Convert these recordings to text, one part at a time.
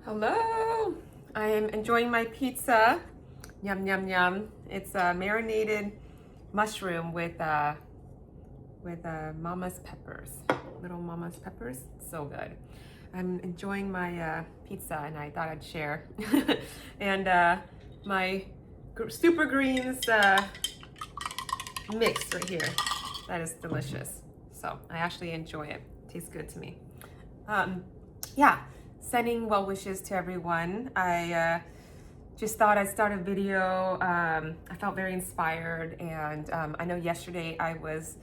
Hello, I am enjoying my pizza. Yum, yum, yum. It's a marinated mushroom with mama's peppers, little mama's peppers. So good. I'm enjoying my pizza and I thought I'd share. And my super greens mix right here. That is delicious. So I actually enjoy it. Tastes good to me. Yeah, sending well wishes to everyone. I just thought I'd start a video. I felt very inspired, and I know yesterday I was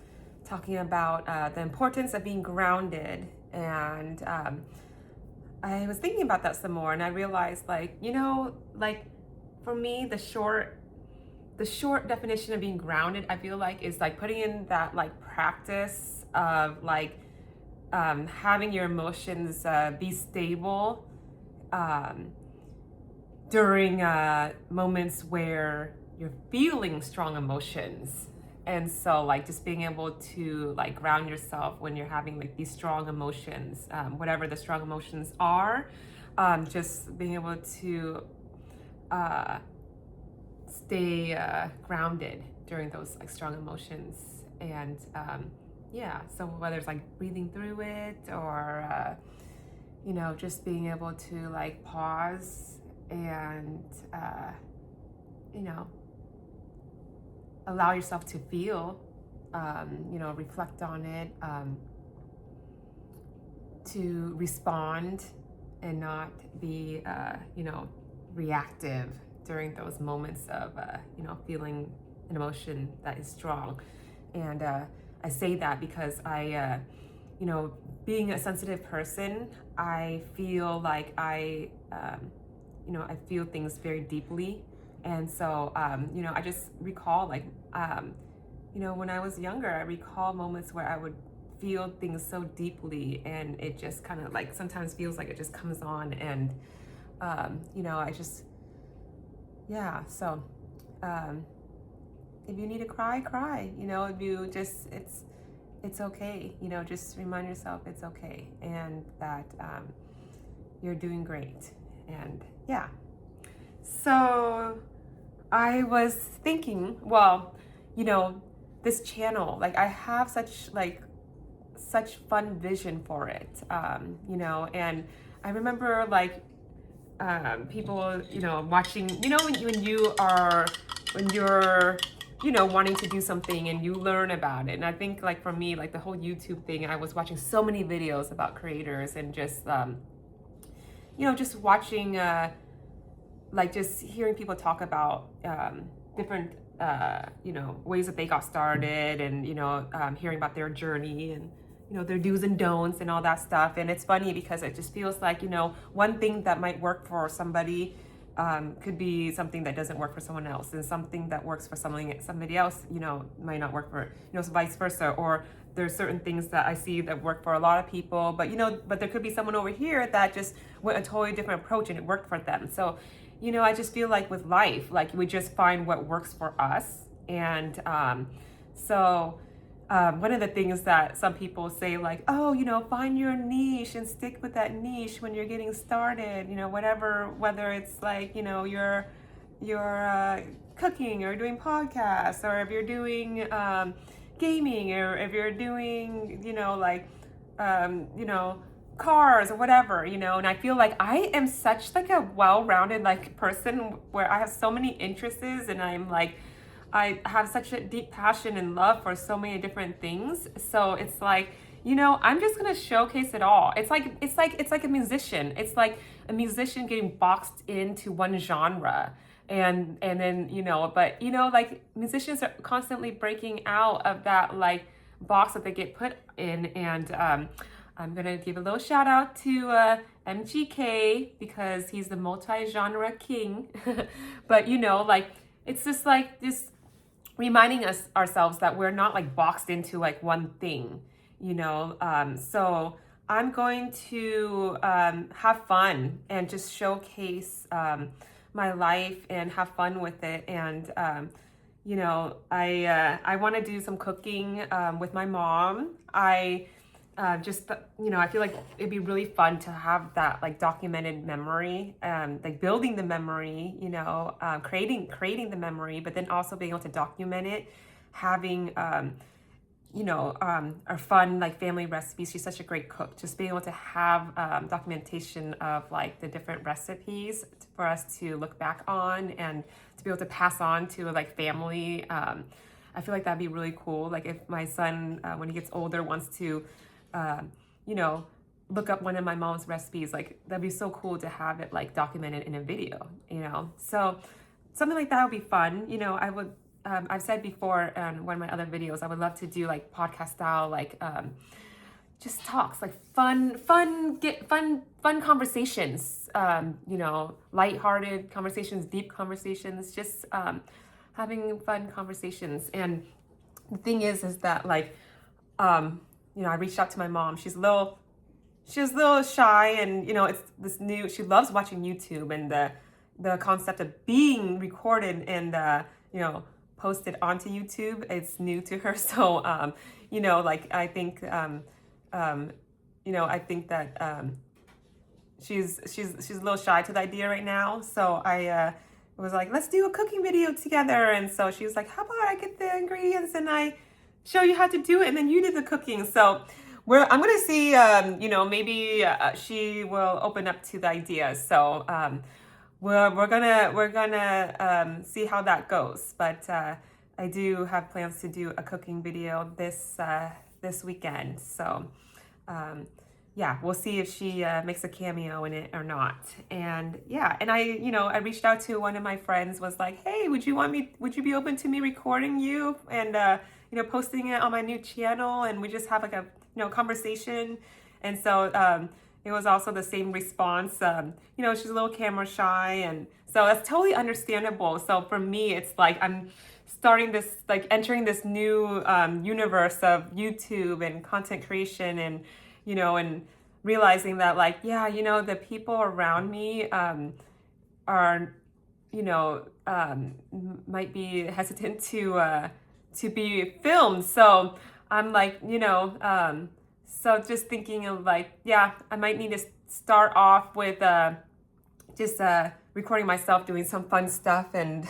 talking about the importance of being grounded, and I was thinking about that some more, and I realized, like for me, the short definition of being grounded, I feel like is like putting in that like practice of like having your emotions be stable um, during moments where you're feeling strong emotions. And so like just being able to like ground yourself when you're having like these strong emotions, whatever the strong emotions are, just being able to stay grounded during those like strong emotions. And yeah, so whether it's like breathing through it or just being able to like pause and you know allow yourself to feel, reflect on it, to respond and not be reactive during those moments of feeling an emotion that is strong. And I say that because being a sensitive person, I feel like I feel things very deeply. And so I just recall when I was younger, I recall moments where I would feel things so deeply, and it just kind of like sometimes feels like it just comes on, and I just, yeah. So if you need to cry, cry. If you just, it's okay. Just remind yourself it's okay, and that you're doing great. And yeah. So I was thinking, well, this channel, like I have such fun vision for it, and I remember people, watching, when you're, wanting to do something and you learn about it. And I think like for me, like the whole YouTube thing, I was watching so many videos about creators and just, just watching, just hearing people talk about different, ways that they got started, and hearing about their journey, and their do's and don'ts and all that stuff. And it's funny because it just feels like one thing that might work for somebody could be something that doesn't work for someone else, and something that works for somebody else might not work for so vice versa. Or there's certain things that I see that work for a lot of people, but but there could be someone over here that just went a totally different approach and it worked for them. So I just feel like with life, like we just find what works for us. And one of the things that some people say, like, oh, find your niche and stick with that niche when you're getting started, whether it's like, you're cooking or doing podcasts, or if you're doing gaming, or if you're doing, cars or whatever, and I feel like I am such like a well-rounded like person where I have so many interests, and I have such a deep passion and love for so many different things. So it's like, I'm just gonna showcase it all. It's like a musician. It's like a musician getting boxed into one genre. And then, but like musicians are constantly breaking out of that like box that they get put in. And I'm gonna give a little shout out to MGK because he's the multi-genre king. But it's just like this reminding us ourselves that we're not like boxed into like one thing, so I'm going to have fun and just showcase my life and have fun with it. And I want to do some cooking with my mom. I feel like it'd be really fun to have that like documented memory, like building the memory, creating the memory, but then also being able to document it, having, our fun like family recipes. She's such a great cook. Just being able to have documentation of like the different recipes for us to look back on and to be able to pass on to like family. I feel like that'd be really cool. Like if my son, when he gets older, wants to look up one of my mom's recipes, like that'd be so cool to have it like documented in a video, so something like that would be fun. I would, I've said before in one of my other videos, I would love to do like podcast style, like just talks, like fun conversations, lighthearted conversations, deep conversations, just having fun conversations. And the thing is that like, I reached out to my mom. She was a little shy, and it's this new. She loves watching YouTube, and the concept of being recorded and posted onto YouTube, it's new to her. So like I think I think that she's a little shy to the idea right now. So I was like, let's do a cooking video together. And so she was like, how about I get the ingredients and I show you how to do it, and then you do the cooking. So I'm gonna see, maybe she will open up to the idea. So we're gonna see how that goes. But I do have plans to do a cooking video this weekend. So we'll see if she makes a cameo in it or not. And I reached out to one of my friends, was like, hey, would you be open to me recording you and posting it on my new channel, and we just have like a conversation. And so it was also the same response. She's a little camera shy, and so that's totally understandable. So for me, it's like I'm starting this, like entering this new universe of YouTube and content creation, and and realizing that like, the people around me are might be hesitant to be filmed. So I'm like, so just thinking of like, I might need to start off with just recording myself doing some fun stuff, and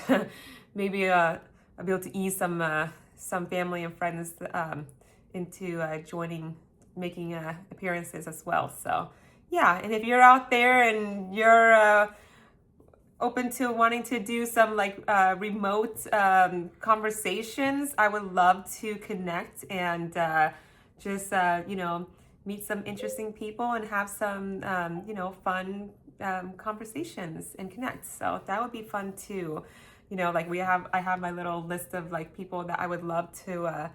maybe I'll be able to ease some family and friends into making appearances as well. So and if you're out there and you're open to wanting to do some like remote conversations, I would love to connect and just meet some interesting people and have some fun conversations and connect. So that would be fun too. Like I have my little list of like people that I would love to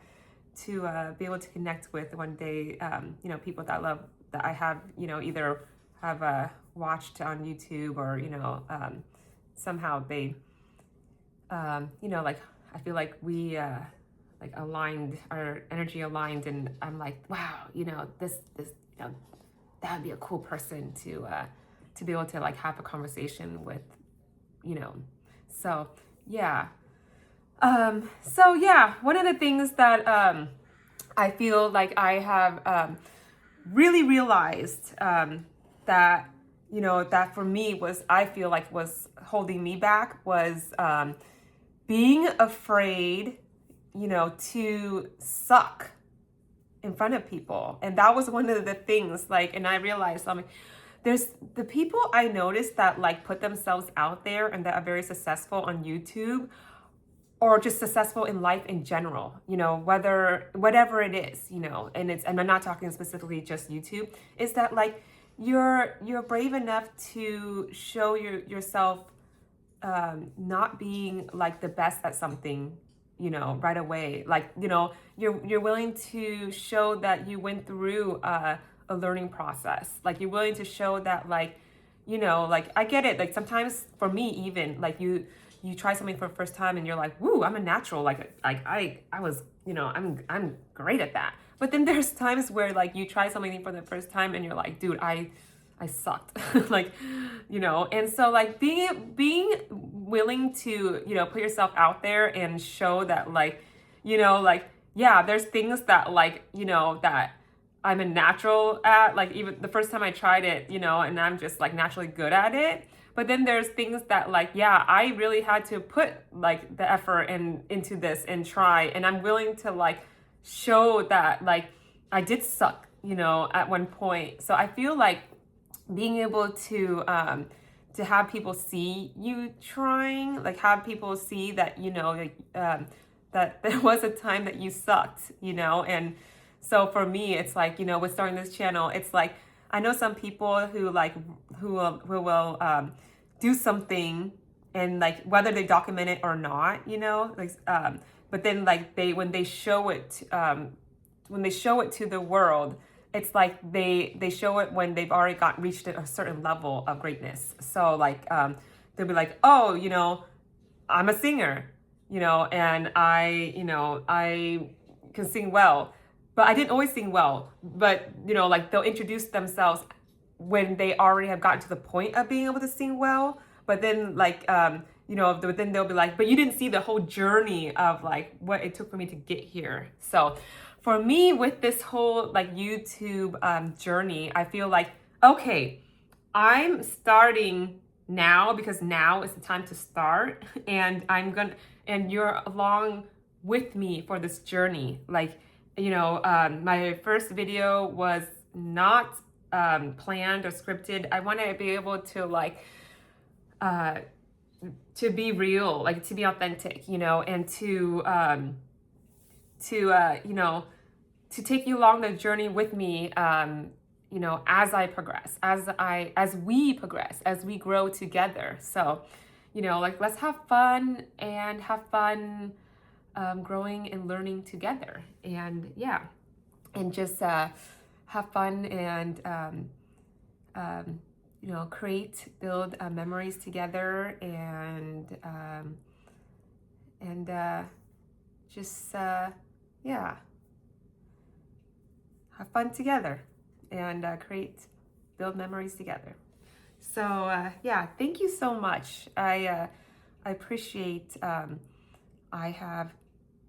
be able to connect with one day. People that I have either have watched on YouTube, or somehow they like I feel like we like aligned, our energy aligned, and I'm like, wow, this that would be a cool person to be able to like have a conversation with, so one of the things that I feel like I have really realized that that for me I feel like was holding me back was being afraid, to suck in front of people. And that was one of the things, like, and I realized, there's the people I noticed that like put themselves out there and that are very successful on YouTube, or just successful in life in general, whatever it is, and I'm not talking specifically just YouTube, is that like you're brave enough to show yourself not being like the best at something, right away. Like, you're willing to show that you went through a learning process. Like you're willing to show that like, like I get it. Like sometimes for me, even like you try something for the first time and you're like, woo, I'm a natural. Like I was, I'm great at that. But then there's times where like you try something for the first time and you're like, dude, I sucked. like, and so like being willing to, put yourself out there and show that like, there's things that like, that I'm a natural at, like even the first time I tried it, you know, and I'm just like naturally good at it. But then there's things that like, yeah, I really had to put like the effort into this and try. And I'm willing to like show that like I did suck, you know, at one point. So I feel like being able to have people see you trying, like have people see that, you know, like, that there was a time that you sucked, you know. And so for me, it's like, you know, with starting this channel, it's like, I know some people who like, who will do something and like, whether they document it or not, you know, like, but then like when they show it to the world, it's like they show it when they've already reached a certain level of greatness. So like they'll be like, oh, you know, I'm a singer, you know, and I can sing well, but I didn't always sing well. But you know, like they'll introduce themselves when they already have gotten to the point of being able to sing well. But then like you know, but then they'll be like, but you didn't see the whole journey of like what it took for me to get here. So for me, with this whole like YouTube journey, I feel like, okay, I'm starting now because now is the time to start, and and you're along with me for this journey. Like, you know, my first video was not planned or scripted. I want to be able to like, to be real, like to be authentic, you know, and to you know, to take you along the journey with me, you know, as I progress, as we progress, as we grow together. So, you know, like let's have fun and growing and learning together, and yeah, and just have fun and you know, build memories together, and just yeah, have fun together and build memories together. So yeah, thank you so much. I appreciate. I have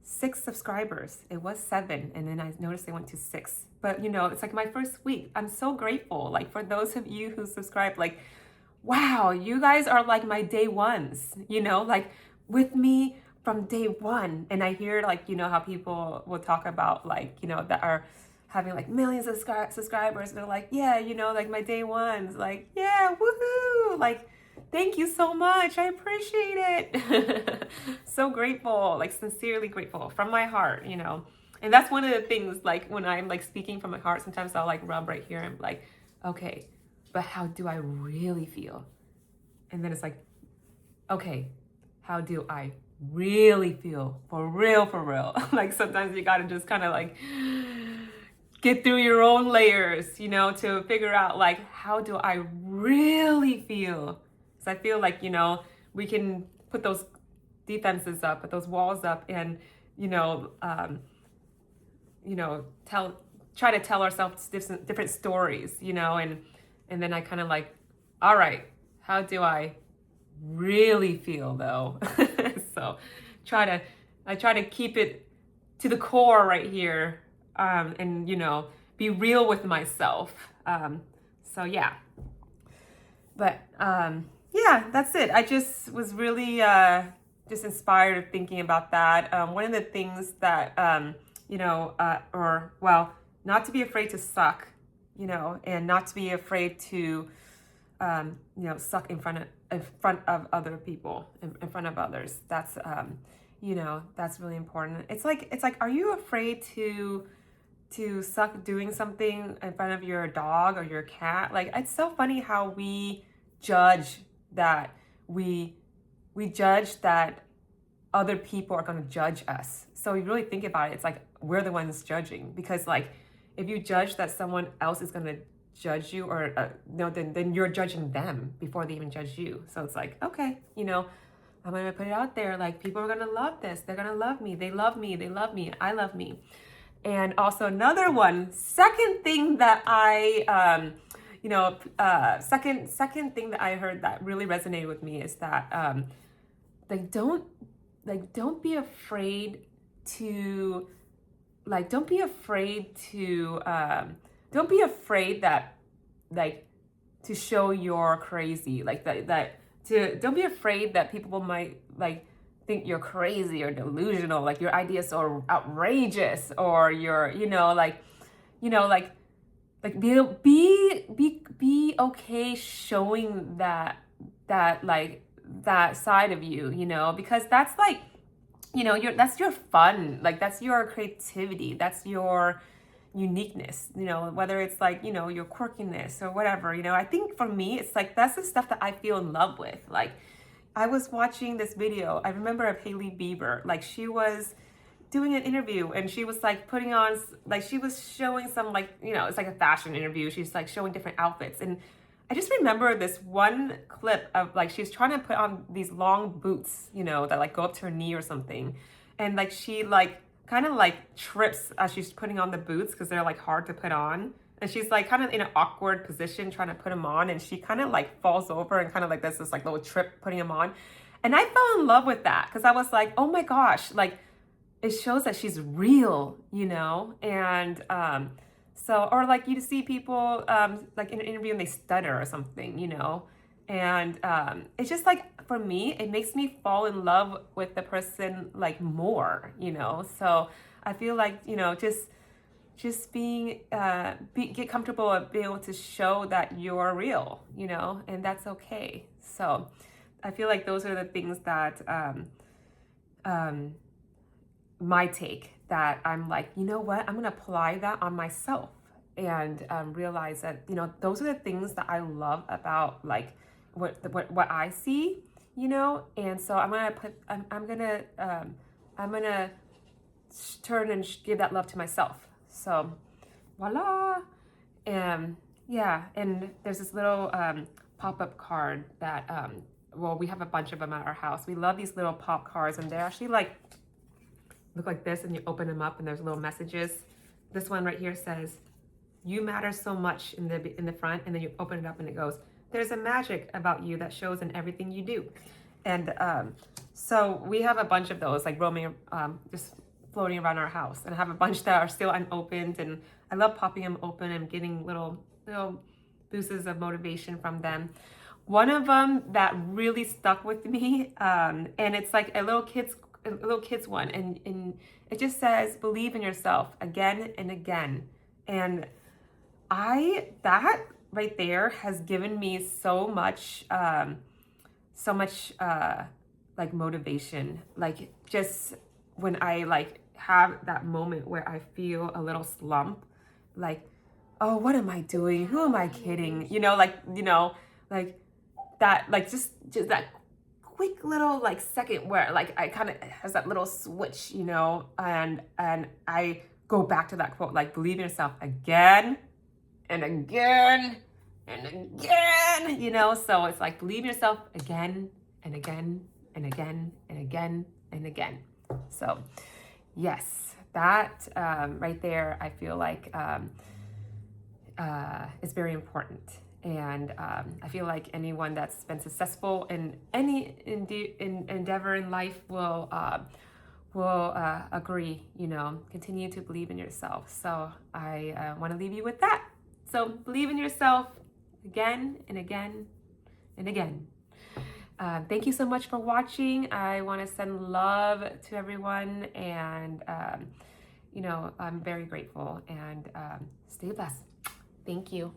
6 subscribers. It was 7, and then I noticed they went to 6. But you know, it's like my first week. I'm so grateful. Like for those of you who subscribe, like, wow, you guys are like my day ones. You know, like with me from day one. And I hear like, you know, how people will talk about like, you know, that are having like millions of subscribers. They're like, yeah, you know, like my day ones, like, yeah, woohoo, like, thank you so much. I appreciate it. So grateful, like sincerely grateful from my heart, you know. And that's one of the things, like when I'm like speaking from my heart, sometimes I'll like rub right here and be like, okay, but how do I really feel? And then it's like, okay, how do I really feel? For real, for real. Like sometimes you gotta just kind of like get through your own layers, you know, to figure out like, how do I really feel? So I feel like, you know, we can put those defenses up, put those walls up, and, you know, try to tell ourselves different stories, you know, and then I kind of like, all right, how do I really feel though? So I try to keep it to the core right here, and, you know, be real with myself. So yeah, but, yeah, that's it. I just was really just inspired thinking about that. One of the things that, you know, or well, not to be afraid to suck, you know, and not to be afraid to, you know, suck in front of other people, in front of others. That's, you know, that's really important. It's like, are you afraid to suck doing something in front of your dog or your cat? Like, it's so funny how we judge that we judge that other people are going to judge us. So you really think about it, it's like we're the ones judging, because like if you judge that someone else is going to judge you, or no, then you're judging them before they even judge you. So it's like, okay, you know, I'm going to put it out there, like people are going to love this, they're going to love me, they love me, I love me. And also another one, second thing that I you know, second thing that I heard that really resonated with me is that don't be afraid to don't be afraid that, like, to show you're crazy, like don't be afraid that people might like think you're crazy or delusional, like your ideas are outrageous, or you're, like be okay showing that side of you, because that's like, that's your fun, like that's your creativity, that's your uniqueness, whether it's like, your quirkiness or whatever, I think for me, it's like, that's the stuff that I feel in love with. Like, I was watching this video, I remember, of Hailey Bieber, like she was doing an interview and she was like putting on, like she was showing some, like, it's like a fashion interview, she's like showing different outfits, and I just remember this one clip of like she's trying to put on these long boots, that like go up to her knee or something, and like she like kind of like trips as she's putting on the boots because they're like hard to put on, and she's like kind of in an awkward position trying to put them on, and she kind of like falls over and kind of like does this like little trip putting them on, and I fell in love with that because I was like, oh my gosh, like it shows that she's real, and so, or like you see people like in an interview and they stutter or something, and it's just like, for me, it makes me fall in love with the person like more, so I feel like, just being get comfortable and be able to show that you're real, and that's okay. So I feel like those are the things that my take, that I'm like, you know what, I'm gonna apply that on myself, and realize that, those are the things that I love about like what I see, and so I'm gonna turn and give that love to myself. So voila. And yeah, and there's this little pop-up card that well, we have a bunch of them at our house. We love these little pop cards, and they're actually like, look like this, and you open them up and there's little messages. This one right here says, "You matter so much," in the front, and then you open it up and it goes, "There's a magic about you that shows in everything you do." And so we have a bunch of those like roaming, just floating around our house, and I have a bunch that are still unopened, and I love popping them open and getting little boosts of motivation from them. One of them that really stuck with me, and it's like a little kids one, and it just says, "Believe in yourself again and again." And that right there has given me so much like motivation, like just when I like have that moment where I feel a little slump, like, oh, what am I doing? Who am I kidding? Like that, like just that quick little like second where like I kind of has that little switch, and I go back to that quote, like, believe in yourself again and again and again, so it's like, believe in yourself again and again and again and again and again. So yes, that right there, I feel like is very important. And I feel like anyone that's been successful in any endeavor in life will agree, continue to believe in yourself. So I want to leave you with that. So believe in yourself again and again and again. Thank you so much for watching. I want to send love to everyone, and I'm very grateful, and stay blessed. Thank you.